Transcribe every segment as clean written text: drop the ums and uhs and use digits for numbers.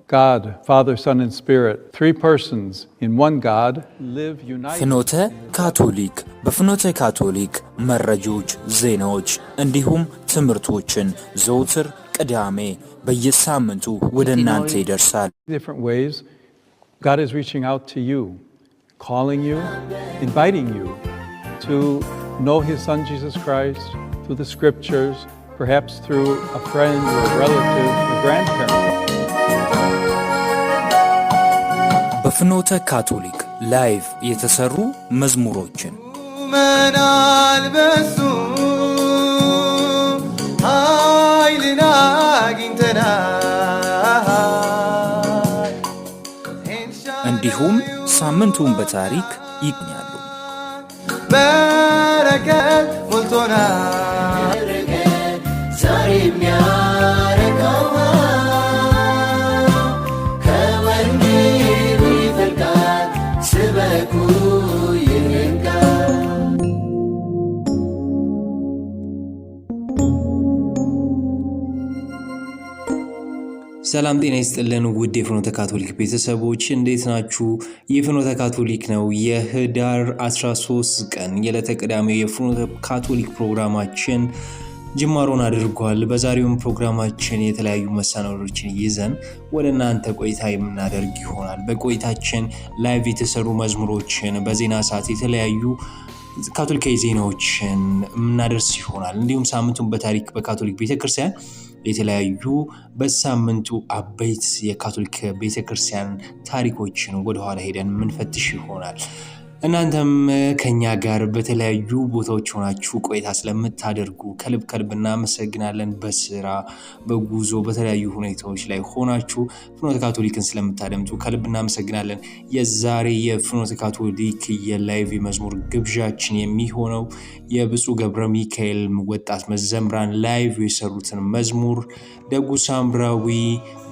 God, Father, Son, and Spirit, three persons in one God, live united. ፍኖተ ካቶሊክ በፍኖተ ካቶሊክ መረጃዎች፣ ዜናዎች እንዲሁም ትምህርቶችን ዘውትር ቅዳሜ በየሳምንቱ ወደ እናንተ ይደርሳል። Different ways God is reaching out to you, calling you, inviting you to know his son Jesus Christ through the scriptures, perhaps through a friend or a relative or grandparent. በፍኖተ ካቶሊክ ላይቭ የተሰሩ መዝሙሮችን መንአልበሱ ኃይልን አግኝተናል እንዲሁም ሳምንቱን በታሪክ ይቅኛሉ። በረከት ሞልቶናል ዛሬ የሚያረካው ከወንጌሉ ይፈልቃል ስበኩ ይህን ቃል። ሰላም ጤና ይስጥልን ውድ የፍኖተ ካቶሊክ ቤተሰቦች እንዴት ናችሁ? የፍኖተ ካቶሊክ ነው። የህዳር 13 ቀን የዕለተ ቅዳሜ የፍኖተ ካቶሊክ ፕሮግራማችን ጅማሮን አድርጓል። በዛሬውም ፕሮግራማችን የተለያዩ መሰናዶዎችን ይዘን ወደ እናንተ ቆይታ የምናደርግ ይሆናል። በቆይታችን ላይቭ የተሰሩ መዝሙሮችን፣ በዜና ሰዓት የተለያዩ ካቶሊካዊ ዜናዎችን የምናደርስ ይሆናል። እንዲሁም ሳምንቱን በታሪክ በካቶሊክ ቤተክርስቲያን የተለያዩ በሳምንቱ አበይት የካቶሊክ ቤተክርስቲያን ታሪኮችን ወደ ኋላ ሄደን ምንፈትሽ ይሆናል። እናንተም ከኛ ጋር በተለያዩ ቦታዎች ሆናችሁ ቆይታ ስለምታደርጉ ከልብ እናመሰግናለን። በስራ በጉዞ በተለያዩ ሁኔታዎች ላይ ሆናችሁ ፍኖተ ካቶሊክን ስለምታደምጡ ከልብ እናመሰግናለን። የዛሬ የፍኖተ ካቶሊክ የላይቭ መዝሙር ግብዣችን የሚሆነው የብፁዕ ገብረ ሚካኤል ወጣት መዘምራን ላይቭ የሰሩትን መዝሙር ደጉ ሳምራዊ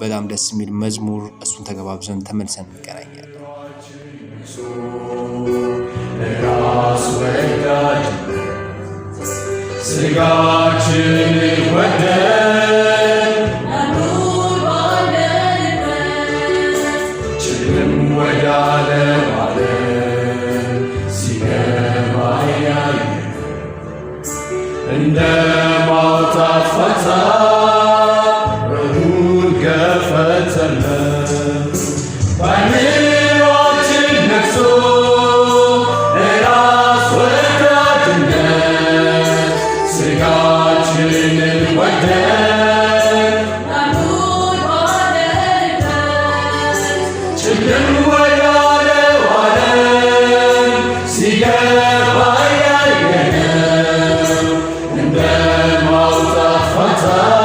በጣም ደስ የሚል መዝሙር፣ እሱን ተገባብዘን ተመልሰን እንገናኛለን። ራስ ወዳጅ ስጋችን ወደን ናኑር ባለንበት ጭልም ወዳለ ዓለም ሲገባ ያየን እንደ ማውጣት ፈታ በሩን ገፈተልን ባይኖችን ነክሶ Fata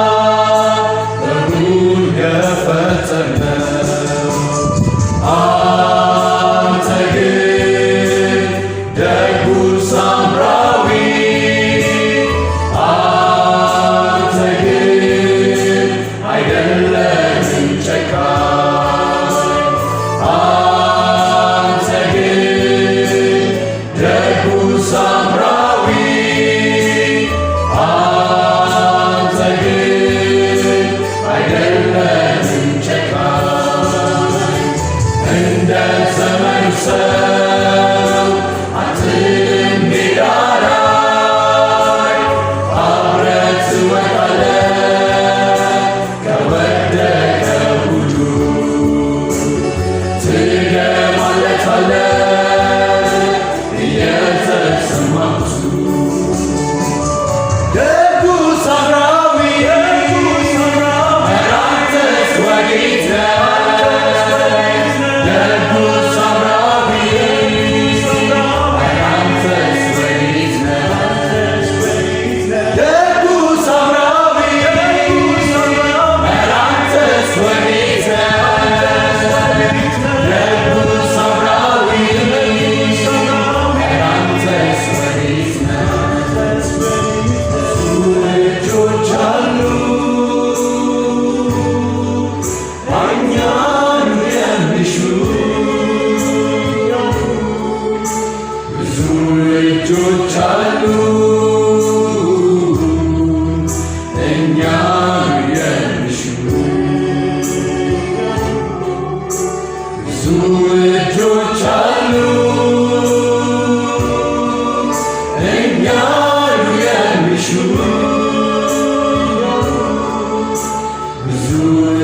ብዙ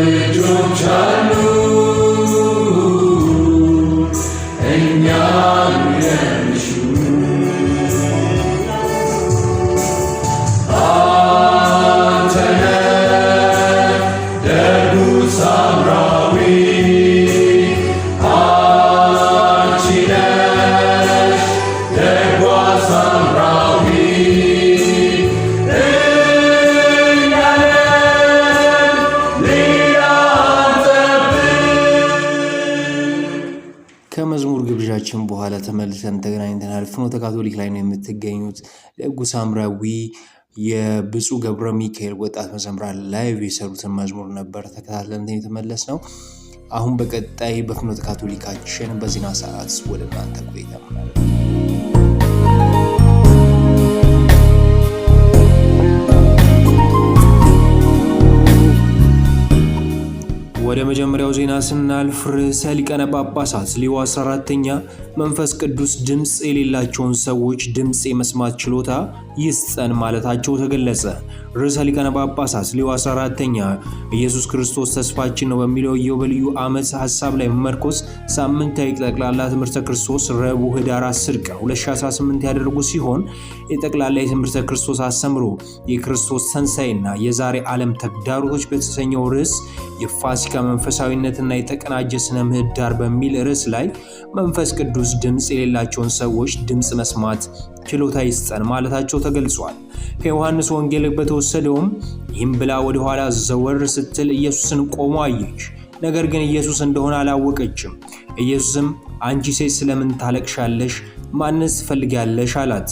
እጆች አሉ እኛን የሚሹ አንተ ነህ ደጉ ሳምራዊ አንቺ ነሽ ደጓ ሳምራዊ ከመዝሙር ግብዣችን በኋላ ተመልሰን ተገናኝተናል። ፍኖተ ካቶሊክ ላይ ነው የምትገኙት። ደጉ ሳምራዊ የብፁዕ ገብረ ሚካኤል ወጣት መዘምራን ላይቭ የሰሩትን መዝሙር ነበር ተከታትለን የተመለስ ነው። አሁን በቀጣይ በፍኖተ ካቶሊካችን በዜና ሰዓት ወደ እናንተ ቆይታ ምናለን። ወደ መጀመሪያው ዜና ስናልፍ ርዕሰ ሊቃነ ጳጳሳት ሊዮ 14ኛ መንፈስ ቅዱስ ድምፅ የሌላቸውን ሰዎች ድምፅ የመስማት ችሎታ ይስጠን ማለታቸው ተገለጸ። ርዕሰ ሊቃነ ጳጳሳት ሊዮ 14ኛ ኢየሱስ ክርስቶስ ተስፋችን ነው በሚለው የኢዮቤልዩ ዓመት ሐሳብ ላይ መመርኮዝ ሳምንታዊ ጠቅላላ ትምህርተ ክርስቶስ ረቡዕ ህዳር 10 ቀን 2018 ያደረጉ ሲሆን የጠቅላላ የትምህርተ ክርስቶስ አስተምሮ የክርስቶስ ትንሣኤና የዛሬ ዓለም ተግዳሮቶች በተሰኘው ርዕስ የፋሲካ መንፈሳዊነትና የተቀናጀ ስነ ምህዳር በሚል ርዕስ ላይ መንፈስ ቅዱስ ድምፅ የሌላቸውን ሰዎች ድምፅ መስማት ችሎታ ይስጠን ማለታቸው ተገልጿል። ከዮሐንስ ወንጌል በተወሰደውም ይህም ብላ ወደ ኋላ ዘወር ስትል ኢየሱስን ቆሞ አየች። ነገር ግን ኢየሱስ እንደሆነ አላወቀችም። ኢየሱስም አንቺ ሴት ስለምን ታለቅሻለሽ? ማንስ ትፈልጊያለሽ? አላት።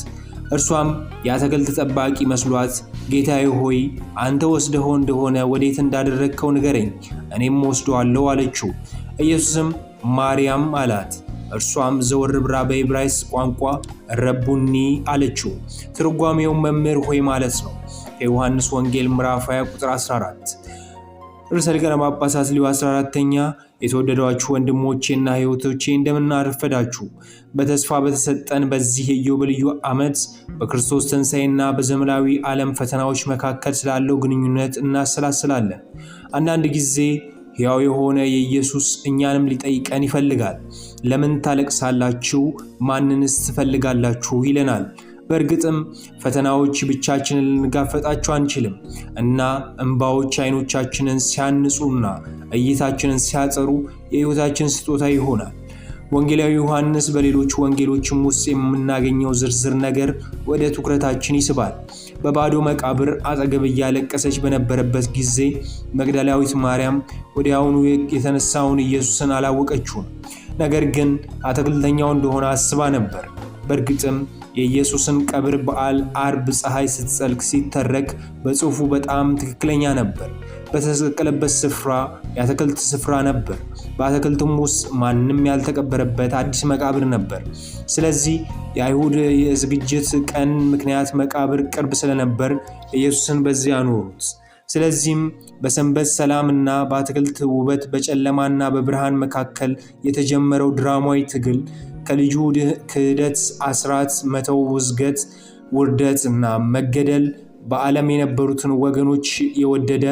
እርሷም የአትክልት ጠባቂ መስሏት ጌታዬ ሆይ አንተ ወስደኸው እንደሆነ ወዴት እንዳደረግከው ንገረኝ፣ እኔም ወስደዋለሁ አለችው። ኢየሱስም ማርያም አላት። እርሷም ዘወር ብላ በዕብራይስጥ ቋንቋ ረቡኒ አለችው። ትርጓሜው መምህር ሆይ ማለት ነው። የዮሐንስ ወንጌል ምዕራፍ 20 ቁጥር 14። ርዕሰ ሊቃነ ጳጳሳት ሊዮ 14ኛ የተወደዳችሁ ወንድሞቼና እህቶቼ እንደምን አረፈዳችሁ። በተስፋ በተሰጠን በዚህ የኢዮቤልዩ ዓመት በክርስቶስ ትንሣኤና በዘመናዊ ዓለም ፈተናዎች መካከል ስላለው ግንኙነት እናሰላስላለን። አንዳንድ ጊዜ ሕያው የሆነ የኢየሱስ እኛንም ሊጠይቀን ይፈልጋል። ለምን ታለቅሳላችሁ? ማንንስ ትፈልጋላችሁ? ይለናል። በእርግጥም ፈተናዎች ብቻችንን ልንጋፈጣቸው አንችልም እና እንባዎች አይኖቻችንን ሲያንጹና እይታችንን ሲያጸሩ የሕይወታችን ስጦታ ይሆናል። ወንጌላዊ ዮሐንስ በሌሎች ወንጌሎችም ውስጥ የምናገኘው ዝርዝር ነገር ወደ ትኩረታችን ይስባል። በባዶ መቃብር አጠገብ እያለቀሰች በነበረበት ጊዜ መግደላዊት ማርያም ወዲያውኑ የተነሳውን ኢየሱስን አላወቀችውም። ነገር ግን አትክልተኛው እንደሆነ አስባ ነበር። በእርግጥም የኢየሱስን ቀብር በዓል አርብ ፀሐይ ስትጸልቅ ሲተረክ በጽሑፉ በጣም ትክክለኛ ነበር። በተሰቀለበት ስፍራ የአትክልት ስፍራ ነበር። በአትክልቱም ውስጥ ማንም ያልተቀበረበት አዲስ መቃብር ነበር። ስለዚህ የአይሁድ የዝግጅት ቀን ምክንያት መቃብር ቅርብ ስለነበር ኢየሱስን በዚያ አኖሩት። ስለዚህም በሰንበት ሰላምና በአትክልት ውበት በጨለማና በብርሃን መካከል የተጀመረው ድራማዊ ትግል ከልጁ ክህደት፣ አስራት መተው፣ ውዝገት፣ ውርደት እና መገደል በዓለም የነበሩትን ወገኖች የወደደ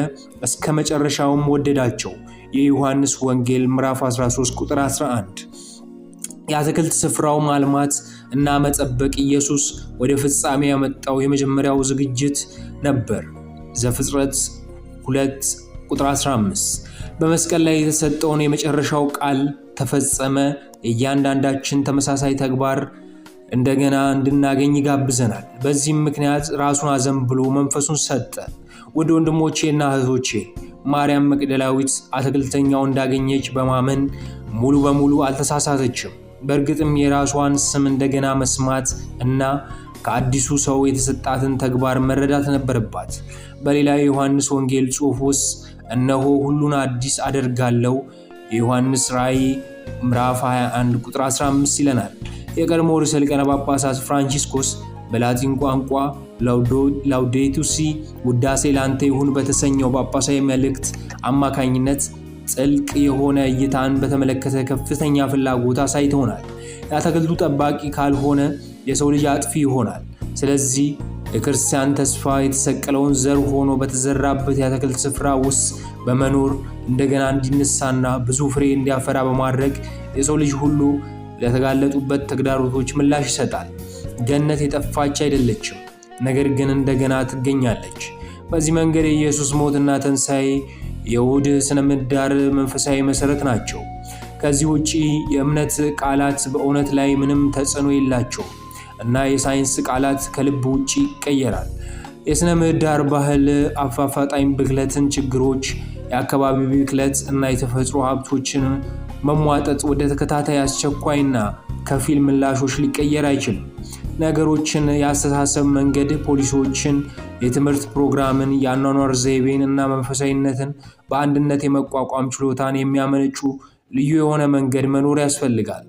እስከ መጨረሻውም ወደዳቸው። የዮሐንስ ወንጌል ምዕራፍ 13 ቁጥር 11። የአትክልት ስፍራው ማልማት እና መጠበቅ ኢየሱስ ወደ ፍጻሜ ያመጣው የመጀመሪያው ዝግጅት ነበር። ዘፍጥረት 2 ቁጥር 15። በመስቀል ላይ የተሰጠውን የመጨረሻው ቃል ተፈጸመ። የእያንዳንዳችን ተመሳሳይ ተግባር እንደገና እንድናገኝ ይጋብዘናል። በዚህም ምክንያት ራሱን አዘንብሎ መንፈሱን ሰጠ። ወደ ወንድሞቼና እህቶቼ ማርያም መግደላዊት አትክልተኛው እንዳገኘች በማመን ሙሉ በሙሉ አልተሳሳተችም። በእርግጥም የራሷን ስም እንደገና መስማት እና ከአዲሱ ሰው የተሰጣትን ተግባር መረዳት ነበረባት። በሌላ የዮሐንስ ወንጌል ጽሑፍ ውስጥ እነሆ ሁሉን አዲስ አደርጋለሁ የዮሐንስ ራእይ ምዕራፍ 21 ቁጥር 15 ይለናል። የቀድሞ ርዕሰ ሊቃነ ጳጳሳት ፍራንቺስኮስ በላቲን ቋንቋ ላውዴቱ ሲ ውዳሴ ላንተ ይሁን በተሰኘው ጳጳሳዊ መልእክት አማካኝነት ጥልቅ የሆነ እይታን በተመለከተ ከፍተኛ ፍላጎት አሳይተውናል። የአትክልቱ ጠባቂ ካልሆነ የሰው ልጅ አጥፊ ይሆናል። ስለዚህ የክርስቲያን ተስፋ የተሰቀለውን ዘር ሆኖ በተዘራበት የአትክልት ስፍራ ውስጥ በመኖር እንደገና እንዲነሳና ብዙ ፍሬ እንዲያፈራ በማድረግ የሰው ልጅ ሁሉ ለተጋለጡበት ተግዳሮቶች ምላሽ ይሰጣል። ገነት የጠፋች አይደለችም፣ ነገር ግን እንደገና ትገኛለች። በዚህ መንገድ የኢየሱስ ሞትና ትንሣኤ የይሁድ ስነ ምህዳር መንፈሳዊ መሠረት ናቸው። ከዚህ ውጪ የእምነት ቃላት በእውነት ላይ ምንም ተጽዕኖ የላቸውም እና የሳይንስ ቃላት ከልብ ውጪ ይቀየራል። የስነ ምህዳር ባህል አፋጣኝ ብክለትን፣ ችግሮች፣ የአካባቢ ብክለት እና የተፈጥሮ ሀብቶችን መሟጠጥ ወደ ተከታታይ አስቸኳይና ከፊል ምላሾች ሊቀየር አይችልም። ነገሮችን የአስተሳሰብ መንገድ፣ ፖሊሲዎችን፣ የትምህርት ፕሮግራምን፣ የአኗኗር ዘይቤን እና መንፈሳዊነትን በአንድነት የመቋቋም ችሎታን የሚያመነጩ ልዩ የሆነ መንገድ መኖር ያስፈልጋል።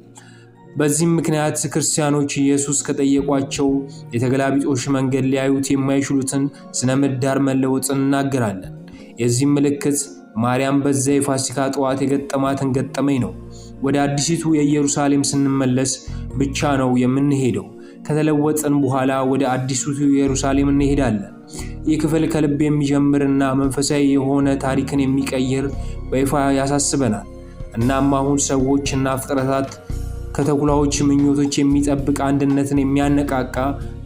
በዚህም ምክንያት ክርስቲያኖች ኢየሱስ ከጠየቋቸው የተገላቢጦሽ መንገድ ሊያዩት የማይችሉትን ስነ ምህዳር መለወጥን እናገራለን። የዚህም ምልክት ማርያም በዚያ የፋሲካ ጠዋት የገጠማትን ገጠመኝ ነው። ወደ አዲሲቱ የኢየሩሳሌም ስንመለስ ብቻ ነው የምንሄደው። ከተለወጥን በኋላ ወደ አዲሲቱ ኢየሩሳሌም እንሄዳለን። ይህ ክፍል ከልብ የሚጀምርና መንፈሳዊ የሆነ ታሪክን የሚቀይር በይፋ ያሳስበናል። እናም አሁን ሰዎች እና ፍጥረታት ከተኩላዎች ምኞቶች የሚጠብቅ አንድነትን የሚያነቃቃ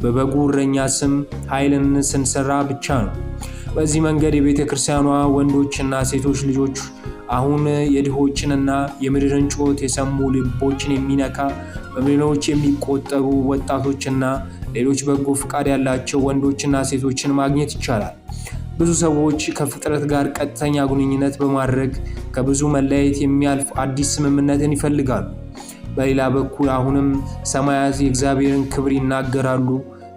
በበጉ እረኛ ስም ኃይልን ስንሰራ ብቻ ነው። በዚህ መንገድ የቤተ ክርስቲያኗ ወንዶችና ሴቶች ልጆች አሁን የድሆችንና የምድርን ጩኸት የሰሙ ልቦችን የሚነካ በሚሊዮኖች የሚቆጠሩ ወጣቶችና ሌሎች በጎ ፍቃድ ያላቸው ወንዶችና ሴቶችን ማግኘት ይቻላል። ብዙ ሰዎች ከፍጥረት ጋር ቀጥተኛ ግንኙነት በማድረግ ከብዙ መለያየት የሚያልፍ አዲስ ስምምነትን ይፈልጋሉ። በሌላ በኩል አሁንም ሰማያት የእግዚአብሔርን ክብር ይናገራሉ።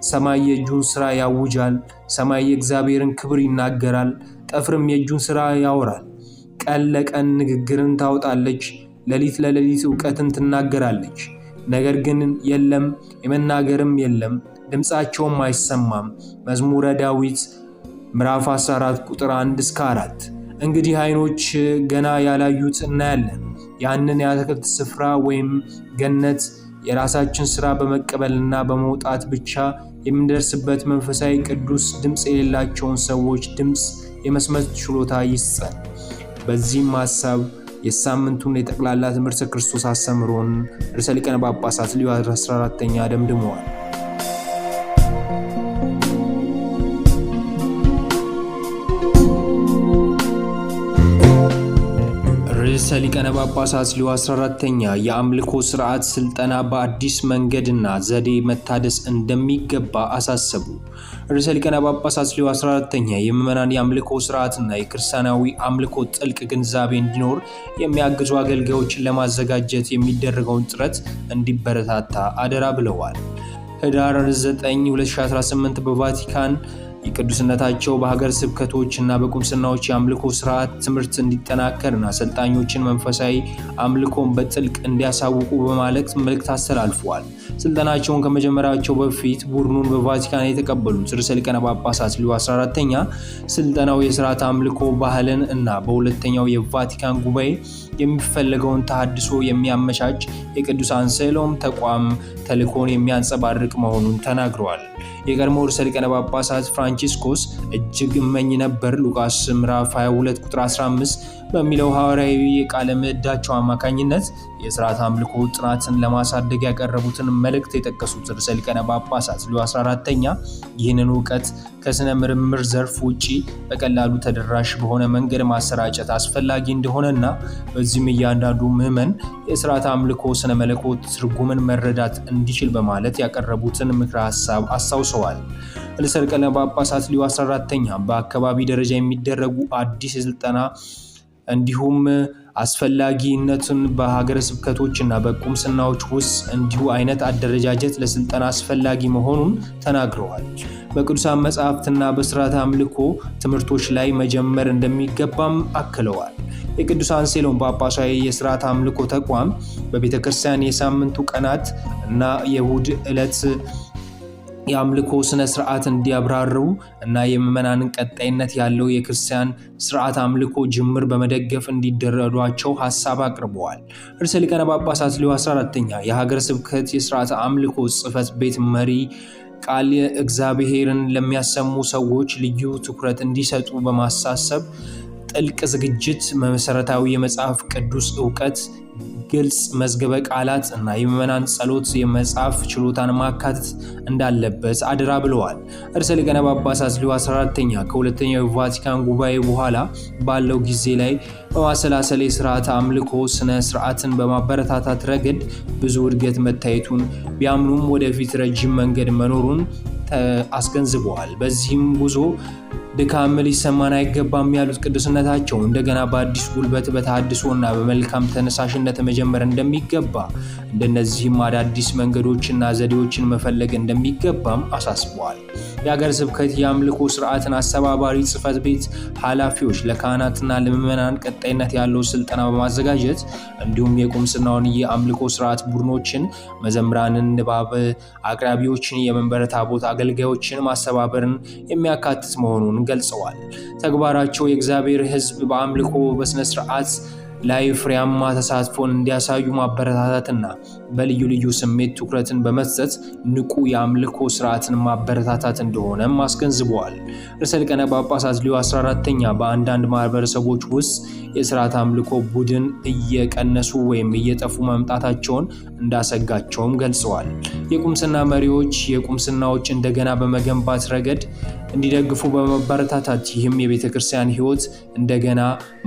ሰማይ የእጁን ሥራ ያውጃል። ሰማይ የእግዚአብሔርን ክብር ይናገራል። ጠፍርም የእጁን ሥራ ያወራል። ቀን ለቀን ንግግርን ታወጣለች፣ ሌሊት ለሌሊት ዕውቀትን ትናገራለች። ነገር ግን የለም፣ የመናገርም የለም፣ ድምፃቸውም አይሰማም። መዝሙረ ዳዊት ምዕራፍ 14 ቁጥር 1-4። እንግዲህ ዓይኖች ገና ያላዩት እናያለን። ያንን የአትክልት ስፍራ ወይም ገነት የራሳችን ሥራ በመቀበልና በመውጣት ብቻ የምንደርስበት መንፈሳዊ ቅዱስ ድምፅ የሌላቸውን ሰዎች ድምፅ የመስማት ችሎታ ይስጠን። በዚህም ሐሳብ የሳምንቱን የጠቅላላ ትምህርተ ክርስቶስ አስተምሮን ርዕሰ ሊቃነ ጳጳሳት ሊዮ 14ኛ ደምድመዋል። ርዕሰ ሊቃነ ጳጳሳት ሊዮ 14ኛ የአምልኮ ሥርዓት ሥልጠና በአዲስ መንገድና ዘዴ መታደስ እንደሚገባ አሳሰቡ። ርዕሰ ሊቃነ ጳጳሳት ሊዮ 14ኛ የምዕመናን የአምልኮ ሥርዓትና የክርስቲያናዊ አምልኮ ጥልቅ ግንዛቤ እንዲኖር የሚያግዙ አገልጋዮችን ለማዘጋጀት የሚደረገውን ጥረት እንዲበረታታ አደራ ብለዋል። ህዳር 9 2018 በቫቲካን የቅዱስነታቸው በሀገር ስብከቶች እና በቁምስናዎች የአምልኮ ሥርዓት ትምህርት እንዲጠናከርና አሰልጣኞችን መንፈሳዊ አምልኮን በጥልቅ እንዲያሳውቁ በማለት መልእክት አስተላልፈዋል። ስልጠናቸውን ከመጀመራቸው በፊት ቡድኑን በቫቲካን የተቀበሉት ርዕሰ ሊቃነ ጳጳሳት ሊዮ 14ኛ ስልጠናው የሥርዓት አምልኮ ባህልን እና በሁለተኛው የቫቲካን ጉባኤ የሚፈለገውን ተሃድሶ የሚያመቻች የቅዱስ አንሴሎም ተቋም ተልእኮን የሚያንጸባርቅ መሆኑን ተናግረዋል። የቀድሞ ርዕሰ ሊቃነ ጳጳሳት ፍራንቺስኮስ እጅግ እመኝ ነበር ሉቃስ ምዕራፍ 22 ቁጥር 15 በሚለው ሐዋርያዊ የቃለ ምዕዳቸው አማካኝነት የሥርዓት አምልኮ ጥናትን ለማሳደግ ያቀረቡትን መልእክት የጠቀሱት ርዕሰ ሊቃነ ጳጳሳት ሊዮ 14ኛ ይህንን እውቀት ከሥነ ምርምር ዘርፍ ውጪ በቀላሉ ተደራሽ በሆነ መንገድ ማሰራጨት አስፈላጊ እንደሆነና በዚህም እያንዳንዱ ምዕመን የሥርዓት አምልኮ ስነ መለኮት ትርጉምን መረዳት እንዲችል በማለት ያቀረቡትን ምክረ ሐሳብ አስታውሰዋል። ርዕሰ ሊቃነ ጳጳሳት ሊዮ 14ኛ በአካባቢ ደረጃ የሚደረጉ አዲስ የሥልጠና እንዲሁም አስፈላጊነቱን በሀገረ ስብከቶችና በቁምስናዎች ውስጥ እንዲሁ አይነት አደረጃጀት ለስልጠና አስፈላጊ መሆኑን ተናግረዋል። በቅዱሳን መጻሕፍትና በሥርዓተ አምልኮ ትምህርቶች ላይ መጀመር እንደሚገባም አክለዋል። የቅዱስ አንሴሎም ጳጳሳዊ የሥርዓተ አምልኮ ተቋም በቤተ ክርስቲያን የሳምንቱ ቀናት እና የእሁድ ዕለት የአምልኮ ስነ ስርዓት እንዲያብራሩ እና የምዕመናንን ቀጣይነት ያለው የክርስቲያን ስርዓት አምልኮ ጅምር በመደገፍ እንዲደረዷቸው ሐሳብ አቅርበዋል። ርዕሰ ሊቃነ ጳጳሳት ሊዮ 14ኛ የሀገረ ስብከት የሥርዓት አምልኮ ጽሕፈት ቤት መሪ ቃል እግዚአብሔርን ለሚያሰሙ ሰዎች ልዩ ትኩረት እንዲሰጡ በማሳሰብ ጥልቅ ዝግጅት፣ መሰረታዊ የመጽሐፍ ቅዱስ ዕውቀት፣ ግልጽ መዝገበ ቃላት እና የምዕመናን ጸሎት የመጽሐፍ ችሎታን ማካተት እንዳለበት አደራ ብለዋል። ርዕሰ ሊቃነ ጳጳሳት ሊዮ 14ኛ ከሁለተኛው የቫቲካን ጉባኤ በኋላ ባለው ጊዜ ላይ በማሰላሰል የሥርዓተ አምልኮ ስነ ስርዓትን በማበረታታት ረገድ ብዙ እድገት መታየቱን ቢያምኑም ወደፊት ረጅም መንገድ መኖሩን አስገንዝበዋል። በዚህም ጉዞ ድካም ሊሰማን አይገባም ያሉት ቅዱስነታቸው እንደገና በአዲስ ጉልበት በተሐድሶና በመልካም ተነሳሽነት መጀመር እንደሚገባ፣ እንደነዚህም አዳዲስ መንገዶችና ዘዴዎችን መፈለግ እንደሚገባም አሳስበዋል። የሀገር ስብከት የአምልኮ ስርዓትን አስተባባሪ ጽሕፈት ቤት ኃላፊዎች ለካህናትና ለምዕመናን ቀጣይነት ያለው ስልጠና በማዘጋጀት እንዲሁም የቁምስናውን የአምልኮ ስርዓት ቡድኖችን፣ መዘምራንን፣ ንባብ አቅራቢዎችን፣ የመንበረ ታቦት አገልጋዮችን ማስተባበርን የሚያካትት መሆኑን ገልጸዋል። ተግባራቸው የእግዚአብሔር ሕዝብ በአምልኮ በሥነ ሥርዓት ላይ ፍሬያማ ተሳትፎን እንዲያሳዩ ማበረታታትና በልዩ ልዩ ስሜት ትኩረትን በመስጠት ንቁ የአምልኮ ስርዓትን ማበረታታት እንደሆነም አስገንዝበዋል። ርዕሰ ሊቃነ ጳጳሳት ሊዮ 14ኛ በአንዳንድ ማህበረሰቦች ውስጥ የስርዓት አምልኮ ቡድን እየቀነሱ ወይም እየጠፉ መምጣታቸውን እንዳሰጋቸውም ገልጸዋል። የቁምስና መሪዎች የቁምስናዎች እንደገና በመገንባት ረገድ እንዲደግፉ በመበረታታት ይህም የቤተ ክርስቲያን ሕይወት እንደገና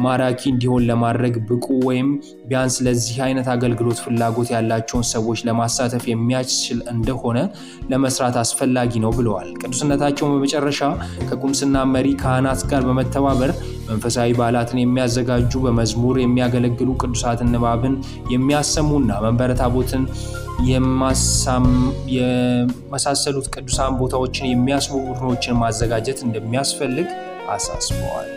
ማራኪ እንዲሆን ለማድረግ ብቁ ወይም ቢያንስ ለዚህ አይነት አገልግሎት ፍላጎት ያላቸውን ሰዎች ለማሳተፍ የሚያስችል እንደሆነ ለመስራት አስፈላጊ ነው ብለዋል። ቅዱስነታቸው በመጨረሻ ከቁምስና መሪ ካህናት ጋር በመተባበር መንፈሳዊ በዓላትን የሚያዘጋጁ፣ በመዝሙር የሚያገለግሉ፣ ቅዱሳትን ንባብን የሚያሰሙና መንበረ ታቦትን የመሳሰሉት ቅዱሳን ቦታዎችን የሚያስቡ ቡድኖችን ማዘጋጀት እንደሚያስፈልግ አሳስበዋል።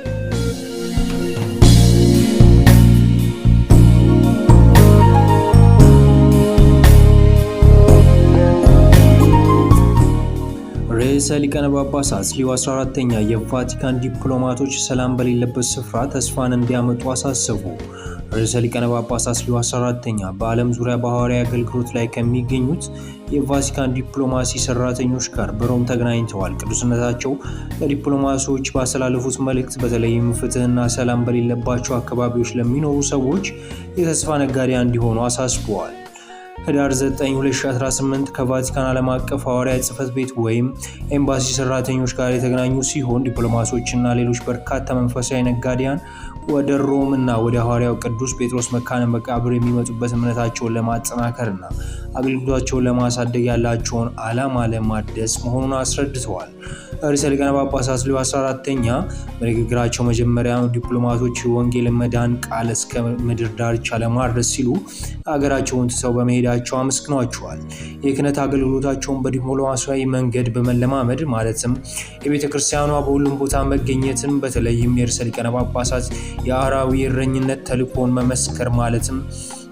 ርዕሰ ሊቃነ ጳጳሳት ሊዮ 14ኛ የቫቲካን ዲፕሎማቶች ሰላም በሌለበት ስፍራ ተስፋን እንዲያመጡ አሳሰቡ። ርዕሰ ሊቃነ ጳጳሳት ሊዮ 14ኛ በዓለም ዙሪያ በሐዋርያዊ አገልግሎት ላይ ከሚገኙት የቫቲካን ዲፕሎማሲ ሰራተኞች ጋር በሮም ተገናኝተዋል። ቅዱስነታቸው ለዲፕሎማሲዎች ባስተላለፉት መልእክት በተለይም ፍትህና ሰላም በሌለባቸው አካባቢዎች ለሚኖሩ ሰዎች የተስፋ ነጋዴያን እንዲሆኑ አሳስበዋል። ህዳር 9 2018 ከቫቲካን ዓለም አቀፍ ሐዋርያዊ ጽሕፈት ቤት ወይም ኤምባሲ ሰራተኞች ጋር የተገናኙ ሲሆን ዲፕሎማቶችና ሌሎች በርካታ መንፈሳዊ ነጋዴያን ወደ ሮም እና ወደ ሐዋርያው ቅዱስ ጴጥሮስ መካነ መቃብር የሚመጡበት እምነታቸውን ለማጠናከርና አገልግሎታቸውን ለማሳደግ ያላቸውን ዓላማ ለማደስ መሆኑን አስረድተዋል። ርዕሰ ሊቃነ ጳጳሳት ሊዮ 14ኛ በንግግራቸው መጀመሪያ ዲፕሎማቶች የወንጌል መዳን ቃል እስከ ምድር ዳርቻ ለማድረስ ሲሉ ሀገራቸውን ትተው በመሄዳቸው አመስግኗቸዋል። የክህነት አገልግሎታቸውን በዲፕሎማሲያዊ መንገድ በመለማመድ ማለትም የቤተ ክርስቲያኗ በሁሉም ቦታ መገኘትን፣ በተለይም የርዕሰ ሊቃነ ጳጳሳት የአህራዊ እረኝነት ተልእኮን መመስከር ማለትም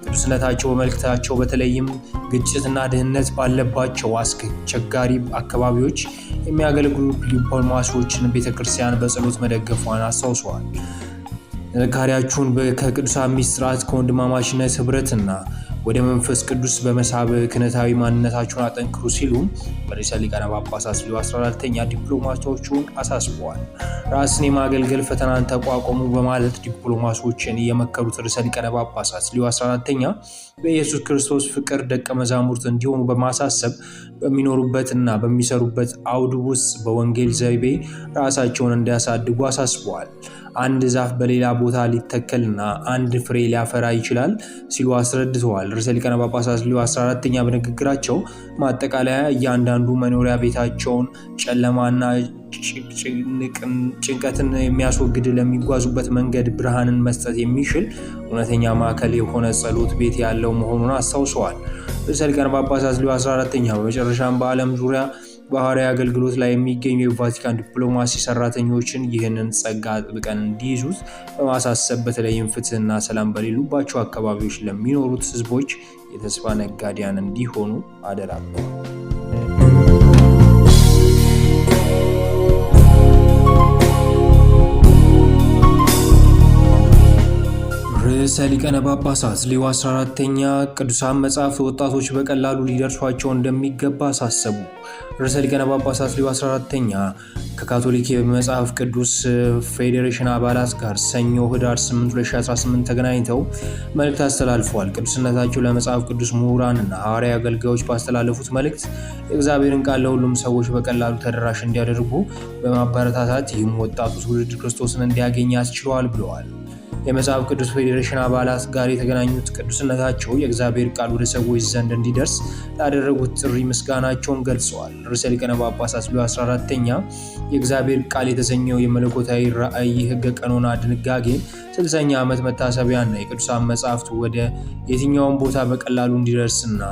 ቅዱስነታቸው በመልእክታቸው በተለይም ግጭትና ድህነት ባለባቸው አስቸጋሪ አካባቢዎች የሚያገለግሉ ዲፕሎማሲዎችን ቤተክርስቲያን በጸሎት መደገፏን አስታውሰዋል። ጥንካሬያችሁን ከቅዱሳን ሚስጥራት ከወንድማማችነት ህብረትና ወደ መንፈስ ቅዱስ በመሳብ ክህነታዊ ማንነታችሁን አጠንክሩ ሲሉ ርዕሰ ሊቃነ ጳጳሳት ሊዮ 14ኛ ዲፕሎማቶቹን አሳስበዋል። ራስን የማገልገል ፈተናን ተቋቋሙ በማለት ዲፕሎማቶችን የመከሩት ርዕሰ ሊቃነ ጳጳሳት ሊዮ 14ኛ በኢየሱስ ክርስቶስ ፍቅር ደቀ መዛሙርት እንዲሆኑ በማሳሰብ በሚኖሩበትና በሚሰሩበት አውድ ውስጥ በወንጌል ዘይቤ ራሳቸውን እንዲያሳድጉ አሳስበዋል። አንድ ዛፍ በሌላ ቦታ ሊተከልና አንድ ፍሬ ሊያፈራ ይችላል ሲሉ አስረድተዋል። ርዕሰ ሊቃነ ጳጳሳት ሊዮ 14ኛ በንግግራቸው ማጠቃለያ እያንዳንዱ መኖሪያ ቤታቸውን ጨለማና ጭንቀትን የሚያስወግድ ለሚጓዙበት መንገድ ብርሃንን መስጠት የሚችል እውነተኛ ማዕከል የሆነ ጸሎት ቤት ያለው መሆኑን አስታውሰዋል። ርዕሰ ሊቃነ ጳጳሳት ሊዮ 14ኛ በመጨረሻም በዓለም ዙሪያ በሐዋርያዊ አገልግሎት ላይ የሚገኙ የቫቲካን ዲፕሎማሲ ሰራተኞችን ይህንን ጸጋ አጥብቀን እንዲይዙት በማሳሰብ በተለይም ፍትህና ሰላም በሌሉባቸው አካባቢዎች ለሚኖሩት ህዝቦች የተስፋ ነጋዴያን እንዲሆኑ አደራ ብለዋል። ርዕሰ ርዕሰ ሊቃነ ጳጳሳት ሌዮ 14ኛ ቅዱሳን መጻሕፍት ወጣቶች በቀላሉ ሊደርሷቸው እንደሚገባ አሳሰቡ። ርዕሰ ሊቃነ ጳጳሳት ሌዮ 14ኛ ከካቶሊክ የመጽሐፍ ቅዱስ ፌዴሬሽን አባላት ጋር ሰኞ ህዳር 8 2018 ተገናኝተው መልእክት አስተላልፈዋል። ቅዱስነታቸው ለመጽሐፍ ቅዱስ ምሁራንና ሐዋርያዊ አገልጋዮች ባስተላለፉት መልእክት የእግዚአብሔርን ቃል ለሁሉም ሰዎች በቀላሉ ተደራሽ እንዲያደርጉ በማበረታታት ይህም ወጣቱ ትውልድ ክርስቶስን እንዲያገኝ ያስችለዋል ብለዋል። የመጽሐፍ ቅዱስ ፌዴሬሽን አባላት ጋር የተገናኙት ቅዱስነታቸው የእግዚአብሔር ቃል ወደ ሰዎች ዘንድ እንዲደርስ ላደረጉት ጥሪ ምስጋናቸውን ገልጸዋል። ርዕሰ ሊቃነ ጳጳሳት ሌዮ 14ኛ የእግዚአብሔር ቃል የተሰኘው የመለኮታዊ ራእይ ሕገ ቀኖና ድንጋጌ 60ኛ ዓመት መታሰቢያና የቅዱሳን መጻሕፍት ወደ የትኛውም ቦታ በቀላሉ እንዲደርስና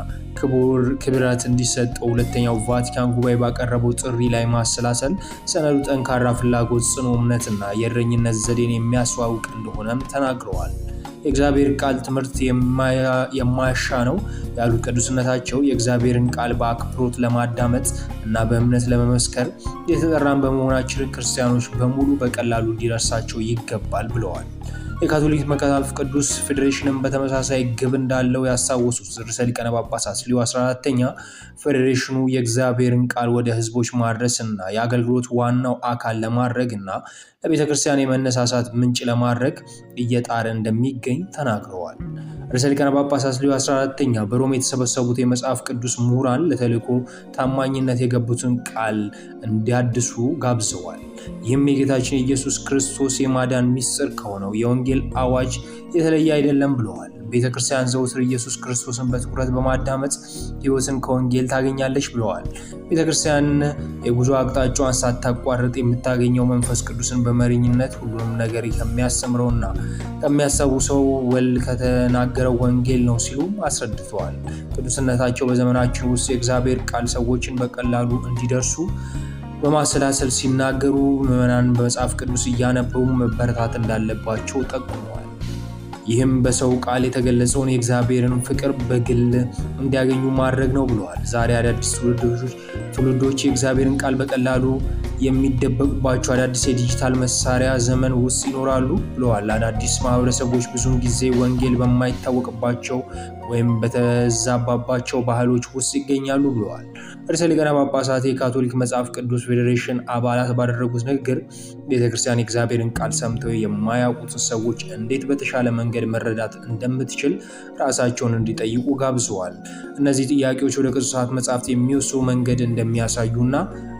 ክብረት እንዲሰጠው ሁለተኛው ቫቲካን ጉባኤ ባቀረበው ጥሪ ላይ ማሰላሰል ሰነዱ ጠንካራ ፍላጎት፣ ጽኑ እምነትና የእረኝነት ዘዴን የሚያስተዋውቅ እንደሆነም ተናግረዋል። የእግዚአብሔር ቃል ትምህርት የማያሻ ነው ያሉት ቅዱስነታቸው የእግዚአብሔርን ቃል በአክብሮት ለማዳመጥ እና በእምነት ለመመስከር የተጠራን በመሆናችን ክርስቲያኖች በሙሉ በቀላሉ እንዲደርሳቸው ይገባል ብለዋል። የካቶሊክ መጽሐፍ ቅዱስ ፌዴሬሽንም በተመሳሳይ ግብ እንዳለው ያስታወሱት ርዕሰ ሊቃነ ጳጳሳት ሌዮ 14ኛ ፌዴሬሽኑ የእግዚአብሔርን ቃል ወደ ሕዝቦች ማድረስና የአገልግሎት ዋናው አካል ለማድረግና ለቤተ ክርስቲያን የመነሳሳት ምንጭ ለማድረግ እየጣረ እንደሚገኝ ተናግረዋል። ርዕሰ ሊቃነ ጳጳሳት ሌዮ 14ኛ በሮም የተሰበሰቡት የመጽሐፍ ቅዱስ ምሁራን ለተልእኮ ታማኝነት የገቡትን ቃል እንዲያድሱ ጋብዘዋል። ይህም የጌታችን ኢየሱስ ክርስቶስ የማዳን ምስጢር ከሆነው የወንጌል አዋጅ የተለየ አይደለም ብለዋል። ቤተ ክርስቲያን ዘውትር ኢየሱስ ክርስቶስን በትኩረት በማዳመጥ ሕይወትን ከወንጌል ታገኛለች ብለዋል። ቤተ ክርስቲያን የጉዞ አቅጣጫዋን ሳታቋርጥ የምታገኘው መንፈስ ቅዱስን በመሪኝነት ሁሉንም ነገር ከሚያስተምረውና ከሚያስታውሰው ወልድ ከተናገረው ወንጌል ነው ሲሉ አስረድተዋል። ቅዱስነታቸው በዘመናችን ውስጥ የእግዚአብሔር ቃል ሰዎችን በቀላሉ እንዲደርሱ በማሰላሰል ሲናገሩ ምዕመናን በመጽሐፍ ቅዱስ እያነበቡ መበረታት እንዳለባቸው ጠቁመዋል። ይህም በሰው ቃል የተገለጸውን የእግዚአብሔርን ፍቅር በግል እንዲያገኙ ማድረግ ነው ብለዋል። ዛሬ አዳዲስ ትውልዶች የእግዚአብሔርን ቃል በቀላሉ የሚደበቁባቸው አዳዲስ የዲጂታል መሳሪያ ዘመን ውስጥ ይኖራሉ ብለዋል። አዳዲስ ማህበረሰቦች ብዙውን ጊዜ ወንጌል በማይታወቅባቸው ወይም በተዛባባቸው ባህሎች ውስጥ ይገኛሉ ብለዋል። ርዕሰ ሊቃነ ጳጳሳት የካቶሊክ መጽሐፍ ቅዱስ ፌዴሬሽን አባላት ባደረጉት ንግግር ቤተክርስቲያን የእግዚአብሔርን ቃል ሰምተው የማያውቁትን ሰዎች እንዴት በተሻለ መንገድ መረዳት እንደምትችል ራሳቸውን እንዲጠይቁ ጋብዘዋል። እነዚህ ጥያቄዎች ወደ ቅዱሳት መጽሐፍት የሚወስዱ መንገድ እንደሚያሳዩና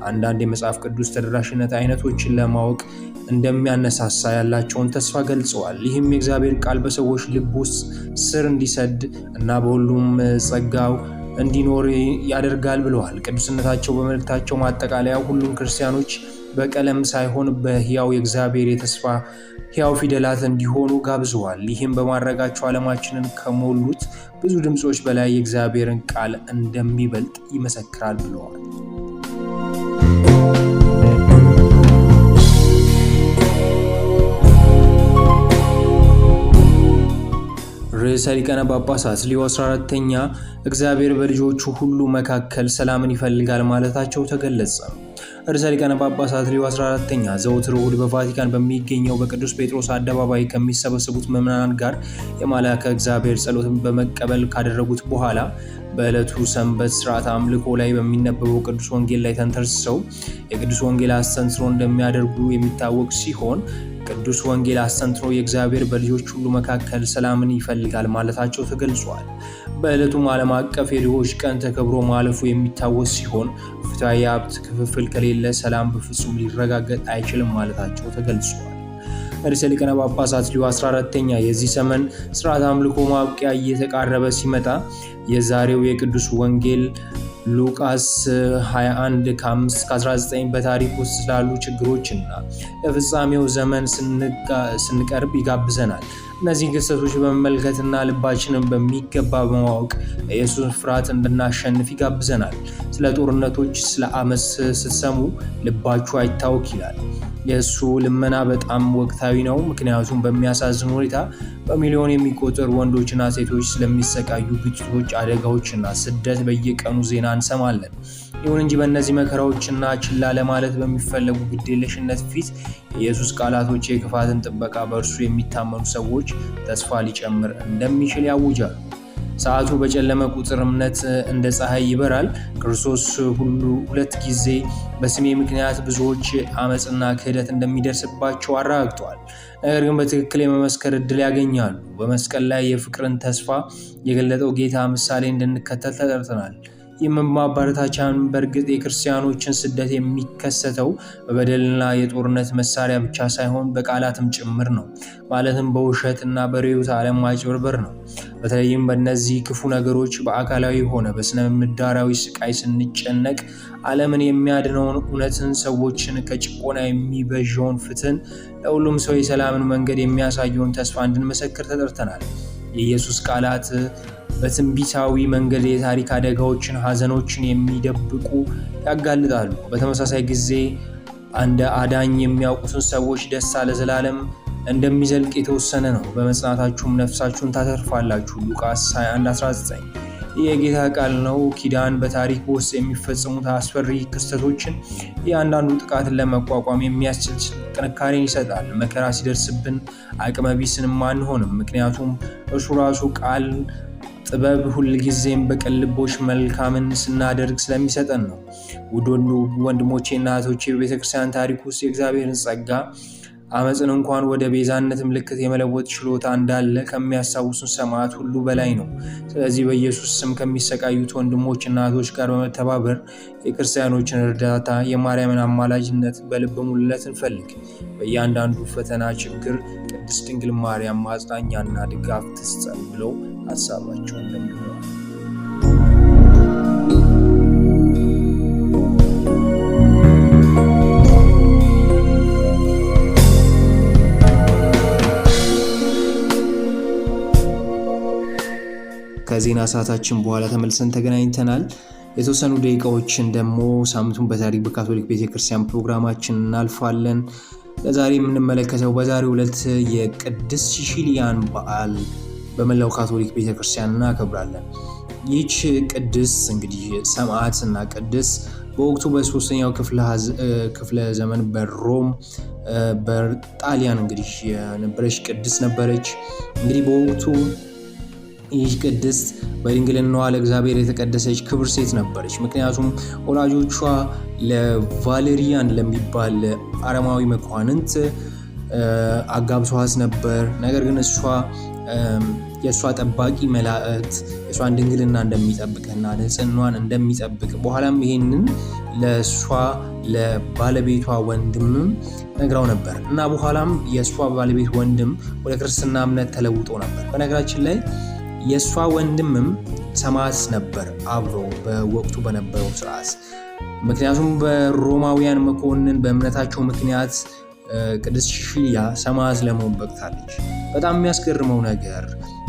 አንዳንድ የመጽሐፍ ቅዱስ ተደራሽነት አይነቶችን ለማወቅ እንደሚያነሳሳ ያላቸውን ተስፋ ገልጸዋል። ይህም የእግዚአብሔር ቃል በሰዎች ልብ ውስጥ ስር እንዲሰድ እና በሁሉም ጸጋው እንዲኖር ያደርጋል ብለዋል። ቅዱስነታቸው በመልእክታቸው ማጠቃለያ ሁሉም ክርስቲያኖች በቀለም ሳይሆን በሕያው የእግዚአብሔር የተስፋ ሕያው ፊደላት እንዲሆኑ ጋብዘዋል። ይህም በማድረጋቸው ዓለማችንን ከሞሉት ብዙ ድምፆች በላይ የእግዚአብሔርን ቃል እንደሚበልጥ ይመሰክራል ብለዋል። ርዕሰ ሊቃነ ጳጳሳት ሌዮ 14ኛ እግዚአብሔር በልጆቹ ሁሉ መካከል ሰላምን ይፈልጋል ማለታቸው ተገለጸ። ርዕሰ ሊቃነ ጳጳሳት ሌዮ 14ኛ ዘወትር እሁድ በቫቲካን በሚገኘው በቅዱስ ጴጥሮስ አደባባይ ከሚሰበሰቡት ምዕመናን ጋር የመልአከ እግዚአብሔር ጸሎትን በመቀበል ካደረጉት በኋላ በዕለቱ ሰንበት ሥርዓተ አምልኮ ላይ በሚነበበው ቅዱስ ወንጌል ላይ ተንተርሰው የቅዱስ ወንጌል አስተንትኖ እንደሚያደርጉ የሚታወቅ ሲሆን ቅዱስ ወንጌል አስተንትኖ የእግዚአብሔር በልጆች ሁሉ መካከል ሰላምን ይፈልጋል ማለታቸው ተገልጿል። በዕለቱም ዓለም አቀፍ የድሆች ቀን ተከብሮ ማለፉ የሚታወስ ሲሆን ፍትሐዊ የሀብት ክፍፍል ከሌለ ሰላም በፍጹም ሊረጋገጥ አይችልም ማለታቸው ተገልጿል። ርዕሰ ሊቃነ ጳጳሳት ሌዮ 14ኛ የዚህ ዘመን ሥርዓተ አምልኮ ማብቂያ እየተቃረበ ሲመጣ የዛሬው የቅዱስ ወንጌል ሉቃስ 21 ከ5-19 በታሪክ ውስጥ ስላሉ ችግሮችና ለፍጻሜው ዘመን ስንቀርብ ይጋብዘናል። እነዚህን ክስተቶች በመመልከትና ልባችንን በሚገባ በማወቅ የኢየሱስን ፍርሃት እንድናሸንፍ ይጋብዘናል። ስለ ጦርነቶች፣ ስለ አመፅ ስትሰሙ ልባችሁ አይታወክ ይላል። የእሱ ልመና በጣም ወቅታዊ ነው። ምክንያቱም በሚያሳዝን ሁኔታ በሚሊዮን የሚቆጠሩ ወንዶችና ሴቶች ስለሚሰቃዩ ግጭቶች፣ አደጋዎችና ስደት በየቀኑ ዜና እንሰማለን። ይሁን እንጂ በእነዚህ መከራዎችና ችላ ለማለት በሚፈለጉ ግዴለሽነት ፊት የኢየሱስ ቃላቶች የክፋትን ጥበቃ በእርሱ የሚታመኑ ሰዎች ተስፋ ሊጨምር እንደሚችል ያውጃሉ። ሰዓቱ በጨለመ ቁጥር እምነት እንደ ፀሐይ ይበራል። ክርስቶስ ሁለት ጊዜ በስሜ ምክንያት ብዙዎች አመፅና ክህደት እንደሚደርስባቸው አረጋግጧል። ነገር ግን በትክክል የመመስከር ዕድል ያገኛሉ። በመስቀል ላይ የፍቅርን ተስፋ የገለጠው ጌታ ምሳሌ እንድንከተል ተጠርተናል። ይህም ማበረታቻን በእርግጥ የክርስቲያኖችን ስደት የሚከሰተው በበደልና የጦርነት መሳሪያ ብቻ ሳይሆን በቃላትም ጭምር ነው። ማለትም በውሸትና በርዕዮተ ዓለም ማጭበርበር ነው። በተለይም በእነዚህ ክፉ ነገሮች በአካላዊ ሆነ በስነ ምህዳራዊ ስቃይ ስንጨነቅ ዓለምን የሚያድነውን እውነትን፣ ሰዎችን ከጭቆና የሚቤዠውን ፍትህን፣ ለሁሉም ሰው የሰላምን መንገድ የሚያሳየውን ተስፋ እንድንመሰክር ተጠርተናል። የኢየሱስ ቃላት በትንቢታዊ መንገድ የታሪክ አደጋዎችን፣ ሐዘኖችን የሚደብቁ ያጋልጣሉ። በተመሳሳይ ጊዜ እንደ አዳኝ የሚያውቁትን ሰዎች ደስታ ለዘላለም እንደሚዘልቅ የተወሰነ ነው። በመጽናታችሁም ነፍሳችሁን ታተርፋላችሁ። ሉቃስ 21:19 ይህ የጌታ ቃል ነው። ኪዳን በታሪክ ውስጥ የሚፈጽሙት አስፈሪ ክስተቶችን፣ የአንዳንዱ ጥቃትን ለመቋቋም የሚያስችል ጥንካሬን ይሰጣል። መከራ ሲደርስብን አቅመ ቢስንም አንሆንም፣ ምክንያቱም እርሱ ራሱ ቃል ጥበብ ሁልጊዜም በቅን ልቦች መልካምን ስናደርግ ስለሚሰጠን ነው። ውድ ወንድሞቼና እህቶቼ በቤተክርስቲያን ታሪክ ውስጥ የእግዚአብሔርን ጸጋ አመፅን እንኳን ወደ ቤዛነት ምልክት የመለወጥ ችሎታ እንዳለ ከሚያስታውሱን ሰማዕት ሁሉ በላይ ነው። ስለዚህ በኢየሱስ ስም ከሚሰቃዩት ወንድሞችና እህቶች ጋር በመተባበር የክርስቲያኖችን እርዳታ፣ የማርያምን አማላጅነት በልበ ሙሉነት እንፈልግ። በእያንዳንዱ ፈተና፣ ችግር ቅድስት ድንግል ማርያም ማጽናኛና ድጋፍ ትስጠን ብለው ሀሳባቸውን ደምድመዋል። ከዜና ሰዓታችን በኋላ ተመልሰን ተገናኝተናል። የተወሰኑ ደቂቃዎችን ደግሞ ሳምንቱን በታሪክ በካቶሊክ ቤተክርስቲያን ፕሮግራማችን እናልፋለን። ለዛሬ የምንመለከተው በዛሬው ዕለት የቅድስት ሲሲሊያን በዓል በመላው ካቶሊክ ቤተክርስቲያን እናከብራለን። ይህች ቅድስት እንግዲህ ሰማዕትና ቅድስት በወቅቱ በ3ኛው ክፍለ ዘመን በሮም በጣሊያን እንግዲህ የነበረች ቅድስት ነበረች። እንግዲህ በወቅቱ ይህ ቅድስት በድንግልናዋ ለእግዚአብሔር የተቀደሰች ክብር ሴት ነበረች። ምክንያቱም ወላጆቿ ለቫሌሪያን ለሚባል አረማዊ መኳንንት አጋብተዋት ነበር። ነገር ግን የእሷ ጠባቂ መላእክት የእሷን ድንግልና እንደሚጠብቅና ንጽህናዋን እንደሚጠብቅ በኋላም ይሄንን ለእሷ ለባለቤቷ ወንድምም ነግራው ነበር እና በኋላም የእሷ ባለቤት ወንድም ወደ ክርስትና እምነት ተለውጦ ነበር። በነገራችን ላይ የእሷ ወንድምም ሰማዕት ነበር አብሮ በወቅቱ በነበረው ስርዓት። ምክንያቱም በሮማውያን መኮንን በእምነታቸው ምክንያት ቅድስት ሲሲሊያ ሰማዕት ለመሆን በቅታለች። በጣም የሚያስገርመው ነገር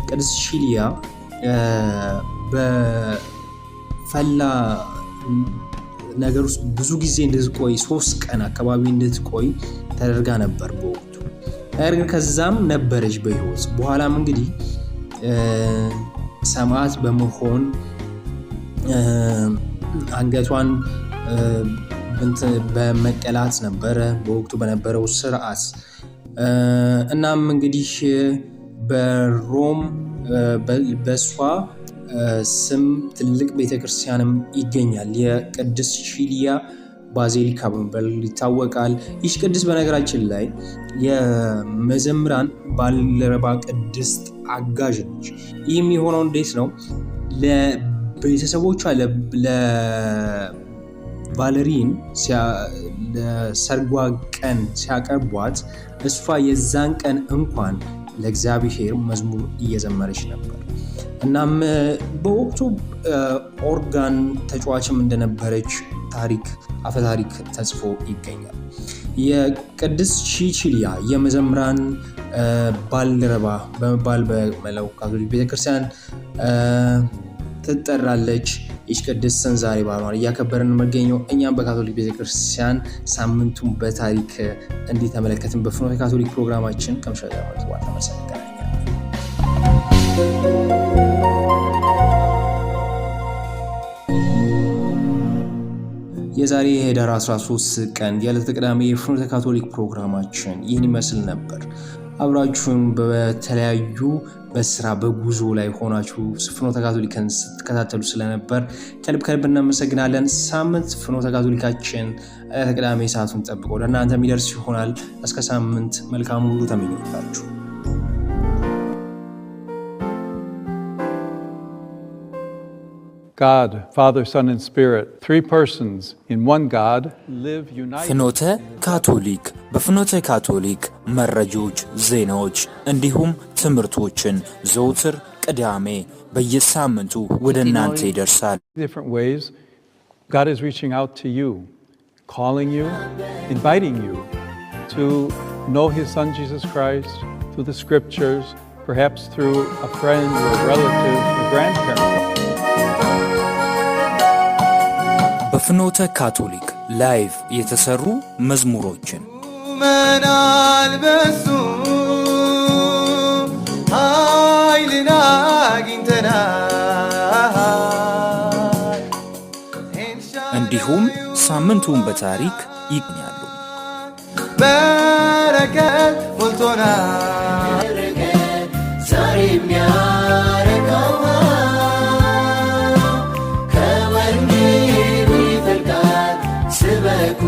ቅድስት ሲሲሊያ በፈላ ነገር ውስጥ ብዙ ጊዜ እንድትቆይ 3 ቀን አካባቢ እንድትቆይ ተደርጋ ነበር በወቅቱ። ነገር ግን ከዛም ነበረች በሕይወት። በኋላም እንግዲህ ሰማዕት በመሆን አንገቷን በመቀላት ነበረ በወቅቱ በነበረው ስርዓት። እናም እንግዲህ በሮም በሷ ስም ትልቅ ቤተክርስቲያንም ይገኛል። የቅድስት ሲሲሊያ ባዚሊካ በመባል ይታወቃል። ይህ ቅድስት በነገራችን ላይ የመዘምራን ባልደረባ ቅድስት አጋዥ ነች። ይህም የሆነው እንዴት ነው? ለቤተሰቦቿ ለቫለሪን ለሰርጓ ቀን ሲያቀርቧት እሷ የዛን ቀን እንኳን ለእግዚአብሔር መዝሙር እየዘመረች ነበር። እናም በወቅቱ ኦርጋን ተጫዋችም እንደነበረች አፈታሪክ ተጽፎ ይገኛል። የቅድስት ሲሲሊያ የመዘምራን ባልደረባ በመባል በመላው ካቶሊክ ቤተክርስቲያን ትጠራለች። ይህች ቅድስትን ዛሬ በዓሏን እያከበርን የምንገኘው እኛም በካቶሊክ ቤተክርስቲያን ሳምንቱን በታሪክ እንዲህ ተመለከትን። በፍኖተ ካቶሊክ ፕሮግራማችን ከምሽቱ ጋር ተመልሰን እንገናኛለን። የዛሬ የህዳር 13 ቀን የዕለተ ቅዳሜ የፍኖተ ካቶሊክ ፕሮግራማችን ይህን ይመስል ነበር። አብራችሁን በተለያዩ በስራ በጉዞ ላይ ሆናችሁ ፍኖተ ካቶሊክን ስትከታተሉ ስለነበር ከልብ እናመሰግናለን። ሳምንት ፍኖተ ካቶሊካችን ዕለተ ቅዳሜ ሰዓቱን ጠብቆ ለእናንተ የሚደርስ ይሆናል። እስከ ሳምንት መልካም ሁሉ ተመኘሁላችሁ። God, Father, Son, and Spirit, three persons in one God, live united. ፍኖተ ካቶሊክ በፍኖተ ካቶሊክ መረጃዎች፣ ዜናዎች እንዲሁም ትምህርቶችን ዘውትር ቅዳሜ በየሳምንቱ ወደ እናንተ ይደርሳል። Different ways, God is reaching out to you, calling you, inviting you to know His Son Jesus Christ through the Scriptures, perhaps through a friend or a relative or grandparent. በፍኖተ ካቶሊክ ላይቭ የተሰሩ መዝሙሮችን መንአልበሱ ኃይልን አግኝተናል እንዲሁም ሳምንቱን በታሪክ ይቅኛሉ። በረከት ሞልቶናል ዛሬም ያረካው ከወንጌሉ ይፈልቃል ስበኩ